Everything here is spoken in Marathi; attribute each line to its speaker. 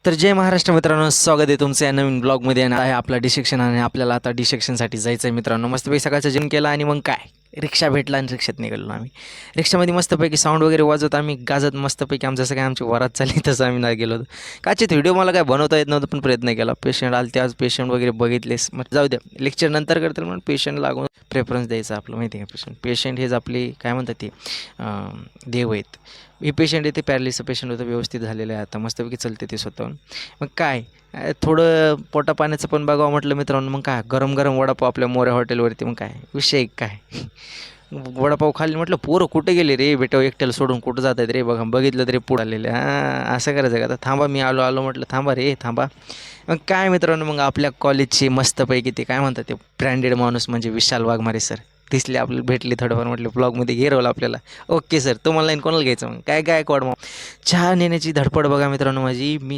Speaker 1: तर जय महाराष्ट्र मित्रांनो, स्वागत आहे तुमचं या नवीन ब्लॉगमध्ये. आहे आपला डिसेक्शन आणि आपल्याला आता डिसेक्शनसाठी जायचं आहे मित्रांनो. मस्तपैकी सकाळचं जेवण केलं आणि मग काय रिक्षा भेटला आणि रिक्षात निघालो आम्ही. रिक्षामध्ये मस्तपैकी साऊंड वगैरे वाजवत आम्ही गाजत मस्तपैकी आमचं जसं काय आमची वरात चालली तसं आम्ही नाही गेलो होतो. काचित व्हिडिओ मला काय बनवता येत नव्हतं पण प्रयत्न केला. पेशंट आले ते आज पेशंट वगैरे बघितलेस मग जाऊ द्या लेक्चर नंतर करतील म्हणून पेशंट लागून प्रेफरन्स द्यायचं आपलं माहिती आहे का. पेशंट हेच आपली काय म्हणतात ते देव आहेत. हे पेशंट आहे ते पॅरालिसचं पेशंट होतं, व्यवस्थित झालेलं आहे आता मस्तपैकी चलते ते स्वतःहून. मग काय थोडं पोटा पाण्याचं पण बघावं म्हटलं मित्रांनो. मग काय गरम गरम वडापाव आपल्या मोऱ्या हॉटेलवरती. मग काय विषय काय वडापाव खाल्ली म्हटलं पोरं कुठे गेले रे बेटा, एकट्याला सोडून कुठं जात आहेत रे. बघा बघितलं तरी पुढं आलेले. हां असं करायचं का आता. थांबा मी आलो म्हटलं थांबा रे थांबा. मग काय मित्रांनो मग आपल्या कॉलेजचे मस्तपैकी ते काय म्हणतात ते ब्रँडेड माणूस म्हणजे विशाल वाघमारे सर दिसले आपल्याला, भेटले थोडंफार. म्हटलं ब्लॉगमध्ये घेरवलं आपल्याला. ओके सर तुम्हाला लाईन कोणाला घ्यायचं मग काय काय कोड मग चहा नेण्याची धडपड बघा मित्रांनो माझी. मी